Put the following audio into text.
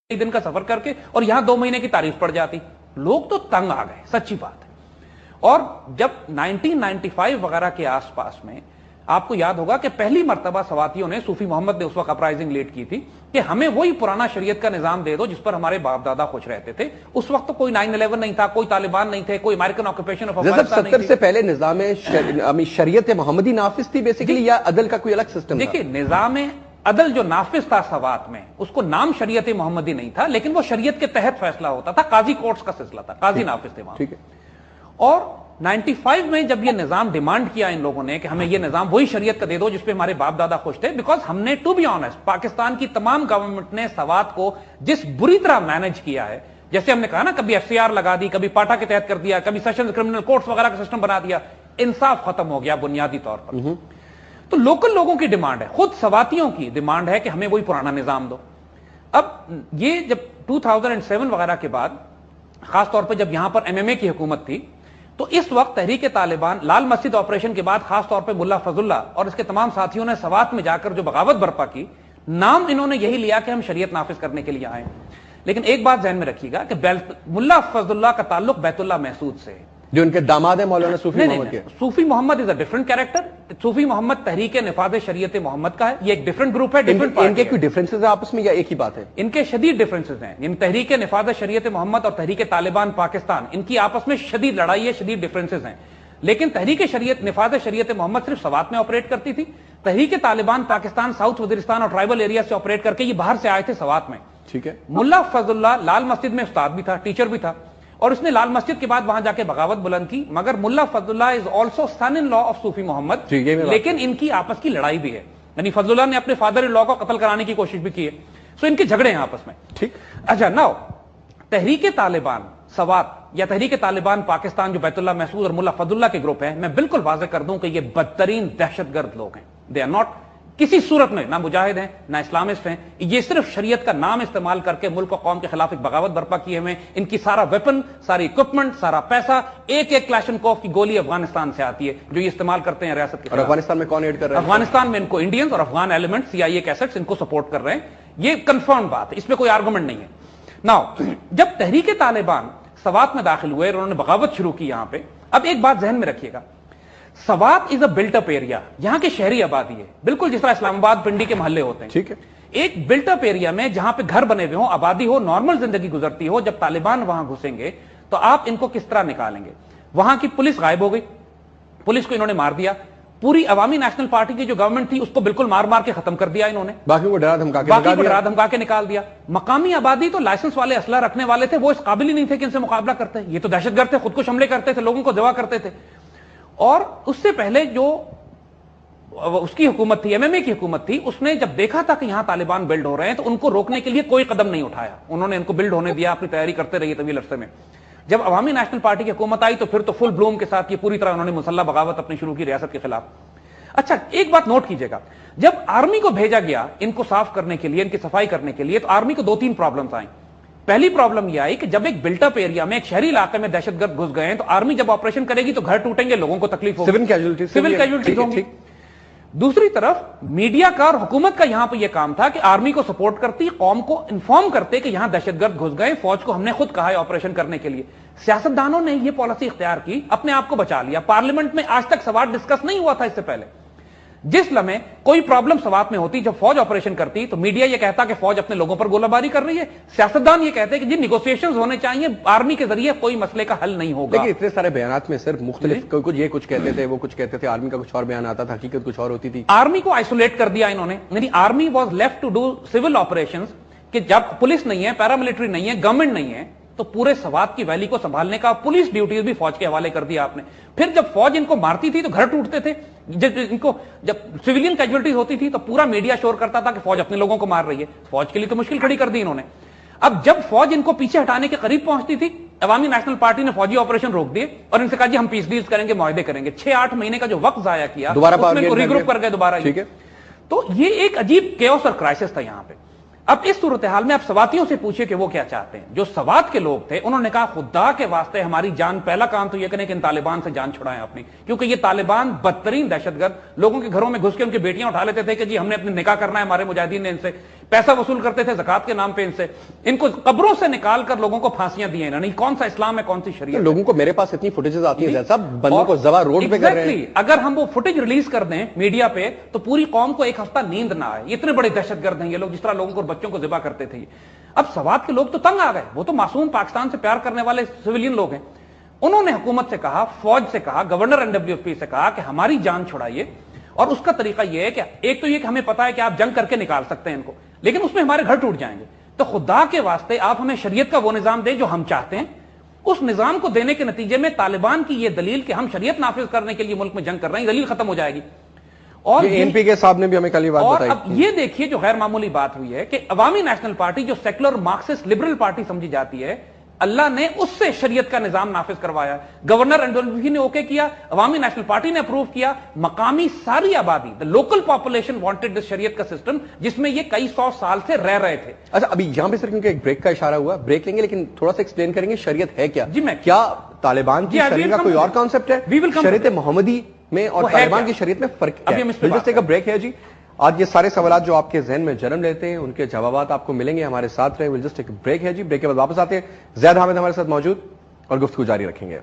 एक दिन का सफर करके और यहां 2 महीने की तारीफ पड़ जाती। लोग तो तंग आ गए, सच्ची बात है। और जब 1995 वगैरह के आसपास में आपको याद होगा कि पहली मर्तबा सवातियों ने, सूफी मोहम्मद ने उस वक्त अपराइजिंग लीड की थी कि हमें वही पुराना शरीयत का निजाम दे दो जिस पर हमारे बाप दादा खुश रहते थे। उस वक्त तो कोई 9/11 नहीं था, कोई तालिबान नहीं थे, कोई अमेरिकन ऑक्यूपेशन ऑफ अफगानिस्तान नहीं 70 से पहले निजाम शरीयत मोहम्मदी नाफिज थी बेसिकली, या अदल का कोई अलग सिस्टम? देखिए, निजाम अदल जो नाफिज था सवात में, उसको नाम शरीयत मोहम्मदी नहीं था, लेकिन वो शरीयत के तहत फैसला होता था, काजी कोर्ट्स का सिलसिला था, काजी नाफिज थे वहां। ठीक है। और 95 में जब ये निजाम डिमांड किया इन लोगों ने कि हमें ये निजाम वही शरीयत का दे दो जिसपे हमारे बाप दादा खुश थे, बिकॉज हमने, टू बी ऑनेस्ट, पाकिस्तान की तमाम गवर्नमेंट ने सवात को जिस बुरी तरह मैनेज किया है, जैसे हमने कहा ना, कभी एफसीआर लगा दी, कभी पाटा के तहत कर दिया, कभी सेशन क्रिमिनल कोर्ट्स वगैरह का सिस्टम बना दिया, इंसाफ खत्म हो गया बुनियादी तौर पर। तो लोकल लोगों की डिमांड है, खुद सवातियों की डिमांड है कि हमें वही पुराना निजाम दो। अब ये जब 2007 वगैरह के बाद, खासतौर पर जब यहां पर एमएमए की हुकूमत थी, तो इस वक्त तहरीक तालिबान, लाल मस्जिद ऑपरेशन के बाद खासतौर पर मुल्ला फजुल्ला और इसके तमाम साथियों ने सवात में जाकर जो बगावत बर्पा की, नाम इन्होंने यही लिया कि हम शरीयत नाफिज करने के लिए आए। लेकिन एक बात ध्यान में रखिएगा कि मुल्ला फजुल्ला का ताल्लुक बैतुल्लाह महसूद से है, जो उनके दामाद है मौलाना सूफी मोहम्मद के। Sufi Mohammad is a different character. Sufi Mohammad Tehreek Nifaz Shariat Mohammad का है, ये एक डिफरेंट ग्रुप है, डिफरेंट इनके कोई डिफरेंसेस है आपस में या एक ही बात है? इनके शदीद डिफरेंसेस हैं। इन तहरीक निफाज शरीयत मोहम्मद और तहरीक तालिबान पाकिस्तान, इनकी आपस में शदीद लड़ाई है, शदीद डिफरेंसेस हैं। लेकिन तहरीक शरीयत निफाज शरीयत मोहम्मद सिर्फ सवात में ऑपरेट करती थी, तहरीक तालिबान पाकिस्तान साउथ वजीरिस्तान और ट्राइबल एरिया से ऑपरेट करके ये बाहर से आए थे सवात में। ठीक है। मुल्ला फजुल्ला लाल मस्जिद में उस्ताद भी था, टीचर भी था, और उसने लाल मस्जिद के बाद वहां जाके बगावत बुलंद की। मगर Mullah Fazlullah is also son in law of Sufi Mohammad, लेकिन इनकी आपस की लड़ाई भी है, यानी फजुल्ला ने अपने फादर इन लॉ को कत्ल कराने की कोशिश भी की है। सो इनके झगड़े हैं आपस में। ठीक। अच्छा, नाउ तहरीक तालिबान सवात या तहरीक तालिबान पाकिस्तान, जो बैतुल्लाह महसूद और मुल्ला फजुल्ला के ग्रुप है, मैं बिल्कुल वाज़ेह कर दूं कि ये बदतरीन दहशतगर्द लोग हैं। दे आर नॉट किसी सूरत में ना मुजाहिद हैं ना इस्लामिस्ट हैं, ये सिर्फ शरीयत का नाम इस्तेमाल करके मुल्क और कौम के खिलाफ एक बगावत बर्पा किए हुए। इनकी सारा वेपन, सारी इक्विपमेंट, सारा पैसा, एक एक क्लैशनकोफ की गोली अफगानिस्तान से आती है, जो ये इस्तेमाल करते हैं रियासत के। और अफगानिस्तान में कौन एड कर रहा है? अफगानिस्तान में इनको इंडियंस और अफगान एलिमेंट, सीआईए के एसेट्स इनको सपोर्ट कर रहे हैं। ये कंफर्म बात है, इसमें कोई आर्गुमेंट नहीं है। नाउ, जब तहरीक तालिबान सवात में दाखिल हुए और उन्होंने बगावत शुरू की यहां पे, अब एक बात जहन में रखिएगा, Swat is a built up area, यहां की शहरी आबादी है, बिल्कुल जिस तरह इस्लामाबाद पिंडी के मोहल्ले होते हैं। ठीक है। एक बिल्ट अप एरिया में जहां पे घर बने हुए हो, आबादी हो, नॉर्मल जिंदगी गुजरती हो, जब तालिबान वहां घुसेंगे तो आप इनको किस तरह निकालेंगे? वहां की पुलिस गायब हो गई, पुलिस को इन्होंने मार दिया। पूरी अवामी नेशनल पार्टी की जो गवर्नमेंट थी उसको बिल्कुल मार मार के खत्म कर दिया इन्होंने, बाकी को डरा धमका के निकाल दिया। मकामी आबादी तो लाइसेंस वाले असला रखने वाले थे, वो इस काबिल ही नहीं थे कि इनसे मुकाबला करते। ये तो दहशतगर्द थे, खुद को हमले करते थे, लोगों को दवा करते थे। और उससे पहले जो उसकी हुकूमत थी, एमएमए की हुकूमत थी, उसने जब देखा था कि यहां तालिबान बिल्ड हो रहे हैं तो उनको रोकने के लिए कोई कदम नहीं उठाया। उन्होंने इनको बिल्ड होने दिया, अपनी तैयारी करते रहिए तवील अरसे में। जब अवामी नेशनल पार्टी की हुकूमत आई तो फिर तो फुल ब्लूम के साथ ये पूरी तरह उन्होंने मुसल्लह बगावत अपनी शुरू की रियासत के खिलाफ। अच्छा, एक बात नोट कीजिएगा, जब आर्मी को भेजा गया इनको साफ करने के लिए, इनकी सफाई करने के लिए, तो आर्मी को 2-3 प्रॉब्लम्स आई। पहली प्रॉब्लम यह आई कि जब एक बिल्टअप एरिया में, एक शहरी इलाके में दहशतगर्द घुस गए हैं, तो आर्मी जब ऑपरेशन करेगी तो घर टूटेंगे, लोगों को तकलीफ होगी, सिविल कैजुअलिटीज होंगी। दूसरी तरफ मीडिया का और हुकूमत का यहां पर यह काम था कि आर्मी को सपोर्ट करती, कौम को इन्फॉर्म करते कि यहां दहशतगर्द घुस गए, फौज को हमने खुद कहा है ऑपरेशन करने के लिए। सियासतदानों ने यह पॉलिसी इख्तियार की, अपने आप को बचा लिया। पार्लियामेंट में आज तक सवाल डिस्कस नहीं हुआ था इससे पहले। जिस लम्हे कोई प्रॉब्लम सवात में होती, जब फौज ऑपरेशन करती, तो मीडिया यह कहता कि फौज अपने लोगों पर गोलाबारी कर रही है। सियासतदान यह कहते हैं कि जी निगोशिएशंस होने चाहिए, आर्मी के जरिए कोई मसले का हल नहीं होगा। देखिए, इतने सारे बयानात में सिर्फ मुख्तलिफ, कुछ ये कुछ कहते थे, वो कुछ कहते थे, आर्मी का कुछ और बयान आता था, हकीकत कुछ और होती थी। आर्मी को आइसोलेट कर दिया इन्होंने, यानी army was left to do civil operations, कि जब पुलिस नहीं है, पैरामिलिट्री नहीं है, गवर्नमेंट नहीं है, तो पूरे सवात की वैली को संभालने का पुलिस ड्यूटीज भी फौज के हवाले कर दिया आपने। फिर जब फौज इनको मारती थी तो घर टूटते थे, जब सिविलियन कैजुअलिटीज होती थी तो पूरा मीडिया शोर करता था कि फौज अपने लोगों को मार रही है। फौज के लिए तो मुश्किल खड़ी कर दी इन्होंने। अब जब फौज इनको पीछे हटाने के करीब पहुंचती थी, अवामी नेशनल पार्टी ने फौजी ऑपरेशन रोक दिए और इनसे कहा जी हम पीस डील्स करेंगे, मुआहदे करेंगे। 6-8 महीने का जो वक्त जाया किया, दोबारा रिग्रुप कर गए दोबारा। तो ये एक अजीब केओस और क्राइसिस था यहां पे। अब इस सूरत हाल में आप सवातियों से पूछिए कि वो क्या चाहते हैं। जो सवात के लोग थे उन्होंने कहा खुदा के वास्ते हमारी जान, पहला काम तो यह करें कि इन तालिबान से जान छुड़ाएं अपनी, क्योंकि ये तालिबान बदतरीन दहशतगर्द, लोगों के घरों में घुस के उनकी बेटियां उठा लेते थे कि जी हमने अपने निकाह करना है, हमारे मुजाहिदीन ने इनसे पैसा वसूल करते थे ज़कात के नाम पे इनसे, इनको कब्रों से निकाल कर लोगों को फांसियां दी इन्होंने। कौन सा इस्लाम है, कौन सी शरीयत? लोगों को मेरे पास इतनी फुटेजेस आती है जैसा बंदों को जवा रोड पे कर रहे हैं। अगर हम वो फुटेज रिलीज कर दें मीडिया पे तो पूरी कौम को एक हफ्ता नींद ना आए। इतने बड़े दहशतगर्द हैं ये लोग, जिस तरह लोगों को बच्चों को ज़िबा करते थे। अब सवात के लोग तो तंग आ गए, वो तो मासूम पाकिस्तान से प्यार करने वाले सिविलियन लोग हैं। उन्होंने हुकूमत से कहा, फौज से कहा, गवर्नर एनडब्ल्यूएफपी से कहा कि हमारी जान छुड़ाइए, और उसका तरीका यह है कि एक तो ये कि हमें पता है कि आप जंग करके निकाल सकते हैं इनको, लेकिन उसमें हमारे घर टूट जाएंगे, तो खुदा के वास्ते आप हमें शरीयत का वो निजाम दें जो हम चाहते हैं। उस निजाम को देने के नतीजे में तालिबान की यह दलील कि हम शरीयत नाफिज करने के लिए मुल्क में जंग कर रहे हैं, दलील खत्म हो जाएगी। और एमपी के साहब ने भी हमें कल ही बात बताई। अब ये देखिए जो गैर मामूली बात हुई है कि अवामी नेशनल पार्टी जो सेकुलर मार्क्सिस्ट लिबरल पार्टी समझी जाती है, अल्लाह ने उससे शरीयत का निजाम नाफिज करवाया। गवर्नर एनडब्ल्यूएफपी ने ओके किया, अवामी नेशनल पार्टी ने अप्रूव किया, मकामी सारी आबादी, the local population wanted this शरीयत का सिस्टम जिसमें ये कई 100 साल से रह रहे थे। अच्छा, अभी यहां पे सर क्योंकि एक ब्रेक का इशारा हुआ, ब्रेक लेंगे, लेकिन थोड़ा सा एक्सप्लेन करेंगे शरीयत है क्या? जी, मैं क्या तालिबान की शरीयत का कोई और कॉन्सेप्ट है? शरीयत मोहम्मदी में और तालिबान की शरीयत में फर्क क्या है? ब्रेक है जी। आज ये सारे सवाल जो आपके जहन में जन्म लेते हैं उनके जवाब आपको मिलेंगे, हमारे साथ रहे। विल जस्ट टेक ब्रेक है जी, ब्रेक के बाद वापस आते हैं। ज़ैद हामिद हमारे साथ मौजूद और गुफ्तगू जारी रखेंगे।